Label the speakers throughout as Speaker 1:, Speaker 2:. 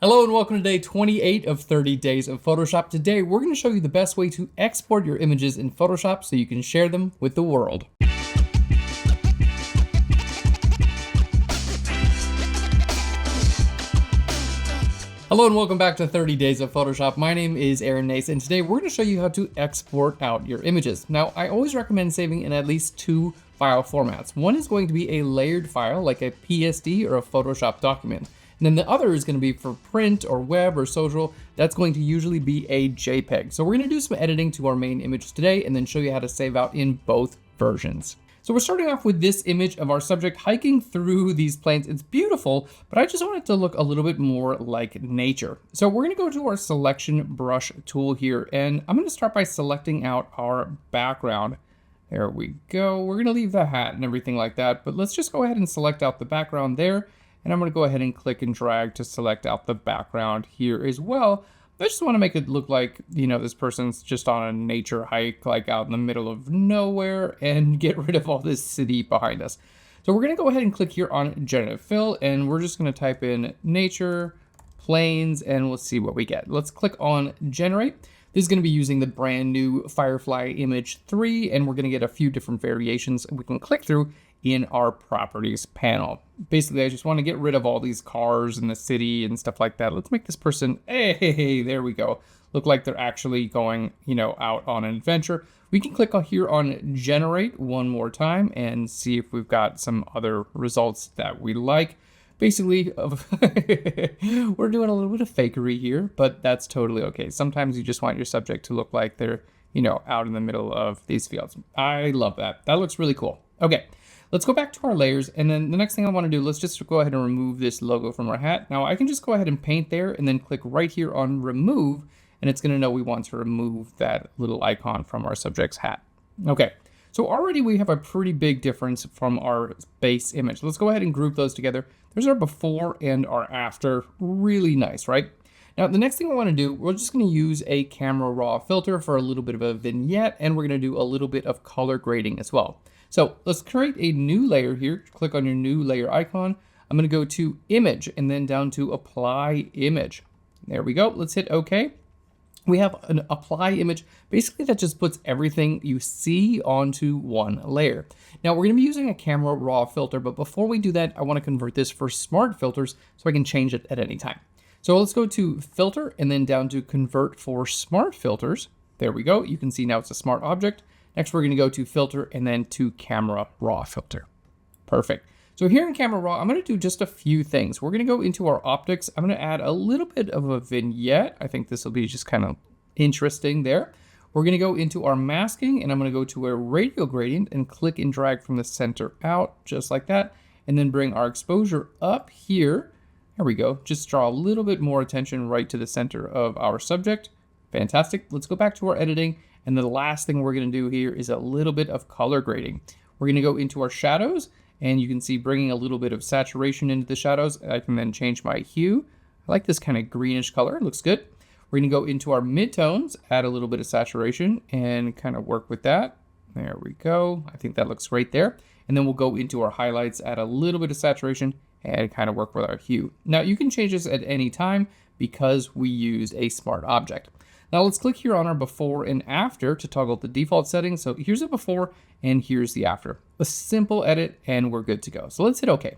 Speaker 1: Hello and welcome to day 28 of 30 days of Photoshop. Today we're going to show you the best way to export your images in Photoshop so you can share them with the world. Hello and welcome back to 30 days of Photoshop. My name is Aaron Nace and today we're going to show you how to export out your images. Now I always recommend saving in at least two file formats. One is going to be a layered file like a PSD or a Photoshop document. And then the other is going to be for print or web or social. That's going to usually be a JPEG. So we're going to do some editing to our main image today and then show you how to save out in both versions. So we're starting off with this image of our subject hiking through these plains. It's beautiful, but I just want it to look a little bit more like nature. So we're going to go to our selection brush tool here, and I'm going to start by selecting out our background. There we go. We're going to leave the hat and everything like that, but let's just go ahead and select out the background there. And I'm going to go ahead and click and drag to select out the background here as well. I just want to make it look like, you know, this person's just on a nature hike, like out in the middle of nowhere, and get rid of all this city behind us. So we're going to go ahead and click here on Generative Fill, and we're just going to type in nature, plains, and we'll see what we get. Let's click on Generate. This is going to be using the brand new Firefly Image 3, and we're going to get a few different variations we can click through in our properties panel. Basically, I just want to get rid of all these cars in the city and stuff like that. Let's make this person, hey, there we go, look like they're actually going, you know, out on an adventure. We can click here on Generate one more time and see if we've got some other results that we like. Basically, we're doing a little bit of fakery here, but that's totally okay. Sometimes you just want your subject to look like they're, you know, out in the middle of these fields. I love that. That looks really cool. Okay. Let's go back to our layers, and then the next thing I want to do, let's just go ahead and remove this logo from our hat. Now I can just go ahead and paint there and then click right here on remove, and it's going to know we want to remove that little icon from our subject's hat. Okay, so already we have a pretty big difference from our base image. Let's go ahead and group those together. There's our before and our after. Really nice, right? Now the next thing I want to do, we're just going to use a camera raw filter for a little bit of a vignette, and we're going to do a little bit of color grading as well. So let's create a new layer here. Click on your new layer icon. I'm going to go to image and then down to apply image. There we go. Let's hit OK. We have an apply image. Basically, that just puts everything you see onto one layer. Now we're going to be using a camera raw filter, but before we do that, I want to convert this for smart filters so I can change it at any time. So let's go to filter and then down to convert for smart filters. There we go. You can see now it's a smart object. Next, we're going to go to filter and then to camera raw filter. Perfect. So here in camera raw, I'm going to do just a few things. We're going to go into our optics. I'm going to add a little bit of a vignette. I think this will be just kind of interesting there. We're going to go into our masking, and I'm going to go to a radial gradient and click and drag from the center out just like that. And then bring our exposure up here. There we go. Just draw a little bit more attention right to the center of our subject. Fantastic. Let's go back to our editing. And the last thing we're going to do here is a little bit of color grading. We're going to go into our shadows, and you can see bringing a little bit of saturation into the shadows. I can then change my hue. I like this kind of greenish color. It looks good. We're going to go into our midtones, add a little bit of saturation, and kind of work with that. There we go. I think that looks great there. And then we'll go into our highlights, add a little bit of saturation, and kind of work with our hue. Now you can change this at any time because we used a smart object. Now let's click here on our before and after to toggle the default settings. So here's the before and here's the after. A simple edit and we're good to go. So let's hit OK.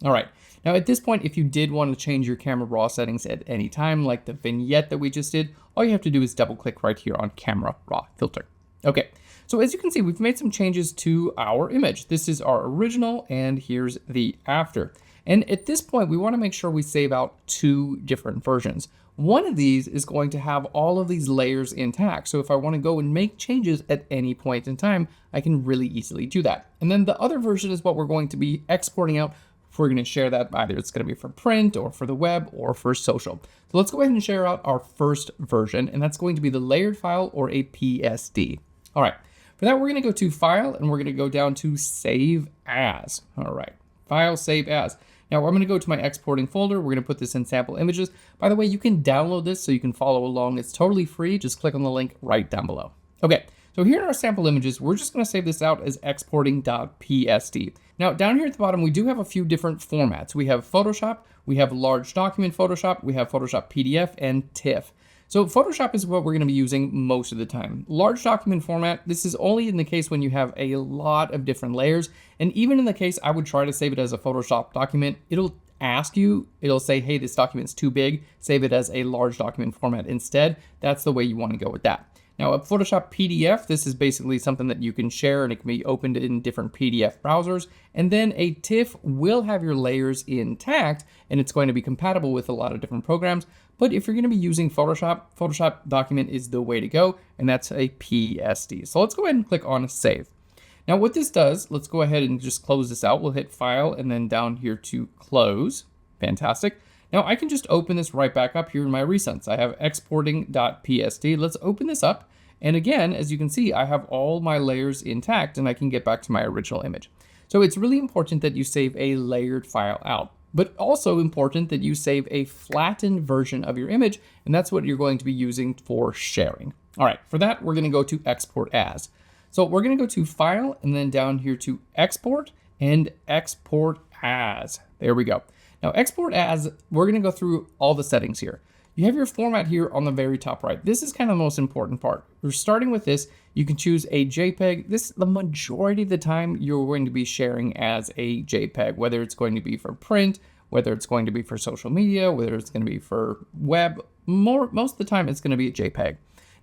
Speaker 1: All right. Now at this point, if you did want to change your camera raw settings at any time, like the vignette that we just did, all you have to do is double click right here on camera raw filter. Okay. So as you can see, we've made some changes to our image. This is our original and here's the after. And at this point, we want to make sure we save out two different versions. One of these is going to have all of these layers intact. So if I want to go and make changes at any point in time, I can really easily do that. And then the other version is what we're going to be exporting out. If we're going to share that, either it's going to be for print or for the web or for social. So let's go ahead and share out our first version, and that's going to be the layered file or a PSD. All right, for that, we're going to go to File, and we're going to go down to Save As. All right, File, Save As. Now I'm going to go to my exporting folder. We're going to put this in sample images. By the way, you can download this so you can follow along. It's totally free. Just click on the link right down below. Okay, so here are our sample images. We're just going to save this out as exporting.psd. Now down here at the bottom, we do have a few different formats. We have Photoshop, we have large document Photoshop, we have Photoshop PDF and TIFF. So Photoshop is what we're going to be using most of the time. Large document format, this is only in the case when you have a lot of different layers. And even in the case, I would try to save it as a Photoshop document. It'll ask you, it'll say, hey, this document's too big, save it as a large document format instead. That's the way you want to go with that. Now a Photoshop PDF, this is basically something that you can share and it can be opened in different PDF browsers. And then a TIFF will have your layers intact and it's going to be compatible with a lot of different programs. But if you're going to be using Photoshop, Photoshop document is the way to go, and that's a PSD. So let's go ahead and click on Save. Now what this does, let's go ahead and just close this out. We'll hit File and then down here to Close. Fantastic. Now I can just open this right back up here in my recents. I have exporting.psd. Let's open this up. And again, as you can see, I have all my layers intact and I can get back to my original image. So it's really important that you save a layered file out, but also important that you save a flattened version of your image. And that's what you're going to be using for sharing. All right, for that, we're going to go to Export As. So we're going to go to File and then down here to Export and Export As. There we go. Now Export As, we're going to go through all the settings here. You have your format here on the very top right. This is kind of the most important part. We're starting with this. You can choose a JPEG. This, the majority of the time, you're going to be sharing as a JPEG, whether it's going to be for print, whether it's going to be for social media, whether it's going to be for web. Most of the time, it's going to be a JPEG.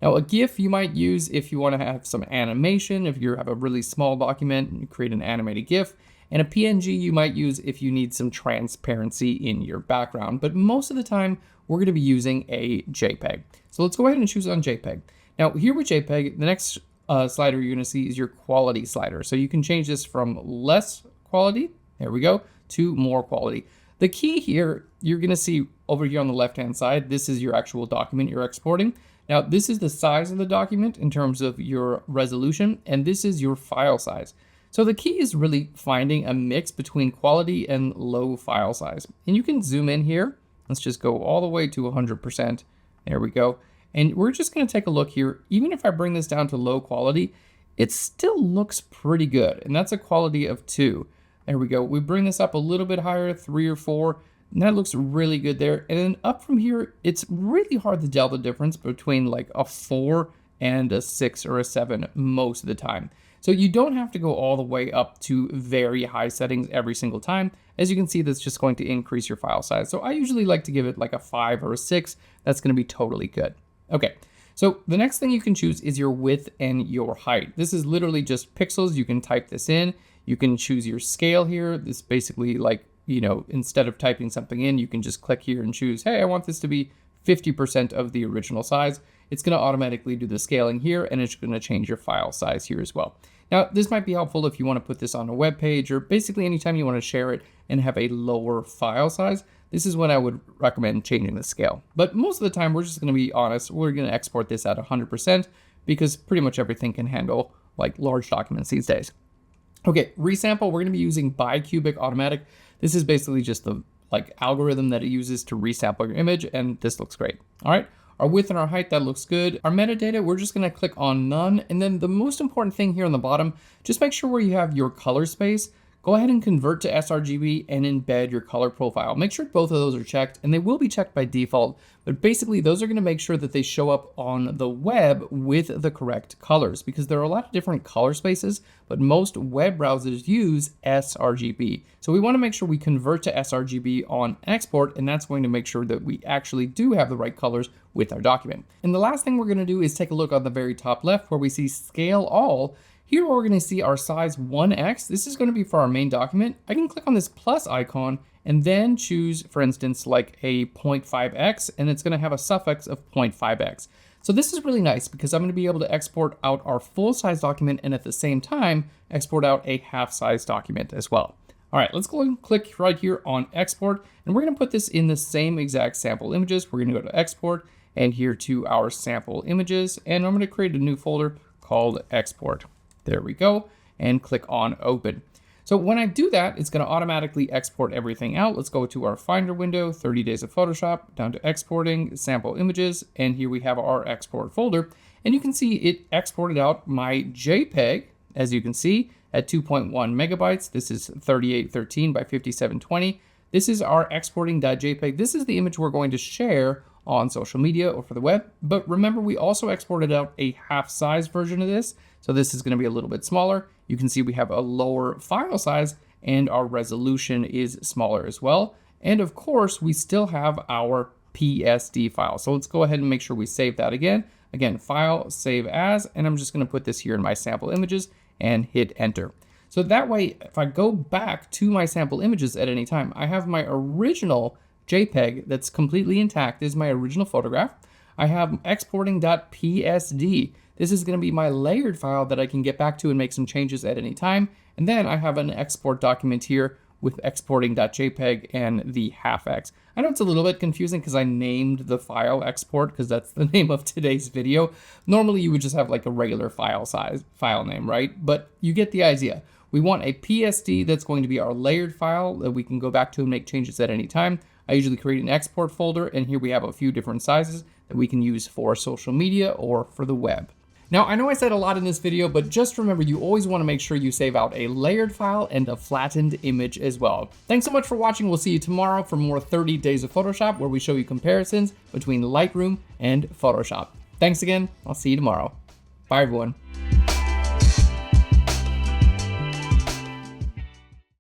Speaker 1: Now, a GIF you might use if you want to have some animation, if you have a really small document and you create an animated GIF. And a PNG you might use if you need some transparency in your background. But most of the time, we're going to be using a JPEG. So let's go ahead and choose on JPEG. Now here with JPEG, the next slider you're going to see is your quality slider. So you can change this from less quality, there we go, to more quality. The key here, you're going to see over here on the left-hand side, this is your actual document you're exporting. Now this is the size of the document in terms of your resolution, and this is your file size. So the key is really finding a mix between quality and low file size. And you can zoom in here. Let's just go all the way to 100%. There we go. And we're just going to take a look here. Even if I bring this down to low quality, it still looks pretty good. And that's a quality of 2. There we go. We bring this up a little bit higher, 3 or 4. And that looks really good there. And then up from here, it's really hard to tell the difference between like a 4 and a 6 or a 7 most of the time. So you don't have to go all the way up to very high settings every single time. As you can see, that's just going to increase your file size. So I usually like to give it like a 5 or a 6. That's going to be totally good. Okay, so the next thing you can choose is your width and your height. This is literally just pixels. You can type this in. You can choose your scale here. This basically like, you know, instead of typing something in, you can just click here and choose, hey, I want this to be 50% of the original size. It's going to automatically do the scaling here, and it's going to change your file size here as well. Now, this might be helpful if you want to put this on a web page or basically anytime you want to share it and have a lower file size. This is when I would recommend changing the scale. But most of the time, we're just going to be honest. We're going to export this at 100% because pretty much everything can handle like large documents these days. Okay, resample, we're going to be using bicubic automatic. This is basically just the like algorithm that it uses to resample your image, and this looks great. All right. Our width and our height, that looks good. Our metadata, we're just gonna click on none. And then the most important thing here on the bottom, just make sure where you have your color space, go ahead and convert to sRGB and embed your color profile. Make sure both of those are checked, and they will be checked by default, but basically those are gonna make sure that they show up on the web with the correct colors, because there are a lot of different color spaces, but most web browsers use sRGB. So we wanna make sure we convert to sRGB on export, and that's going to make sure that we actually do have the right colors with our document. And the last thing we're gonna do is take a look on the very top left where we see Scale All. Here we're going to see our size 1x. This is going to be for our main document. I can click on this plus icon and then choose, for instance, like a 0.5x, and it's going to have a suffix of 0.5x. So this is really nice because I'm going to be able to export out our full size document and at the same time export out a half size document as well. All right, let's go and click right here on export, and we're going to put this in the same exact sample images. We're going to go to export and here to our sample images, and I'm going to create a new folder called export. There we go, and click on open. So when I do that, it's going to automatically export everything out. Let's go to our Finder window, 30 days of Photoshop, down to exporting, sample images, and here we have our export folder. And you can see it exported out my JPEG, as you can see, at 2.1 megabytes. This is 3813 by 5720. This is our exporting.jpg. This is the image we're going to share on social media or for the web. But remember, we also exported out a half-size version of this. So this is going to be a little bit smaller. You can see we have a lower file size and our resolution is smaller as well. And of course, we still have our PSD file. So let's go ahead and make sure we save that again. Again, file, save as, and I'm just going to put this here in my sample images and hit enter. So that way, if I go back to my sample images at any time, I have my original JPEG that's completely intact. This is my original photograph. I have exporting.psd. This is going to be my layered file that I can get back to and make some changes at any time. And then I have an export document here with exporting.jpg and the half-x. I know it's a little bit confusing because I named the file export because that's the name of today's video. Normally you would just have like a regular file name, right? But you get the idea. We want a PSD that's going to be our layered file that we can go back to and make changes at any time. I usually create an export folder, and here we have a few different sizes that we can use for social media or for the web. Now, I know I said a lot in this video, but just remember, you always want to make sure you save out a layered file and a flattened image as well. Thanks so much for watching. We'll see you tomorrow for more 30 Days of Photoshop, where we show you comparisons between Lightroom and Photoshop. Thanks again. I'll see you tomorrow. Bye, everyone.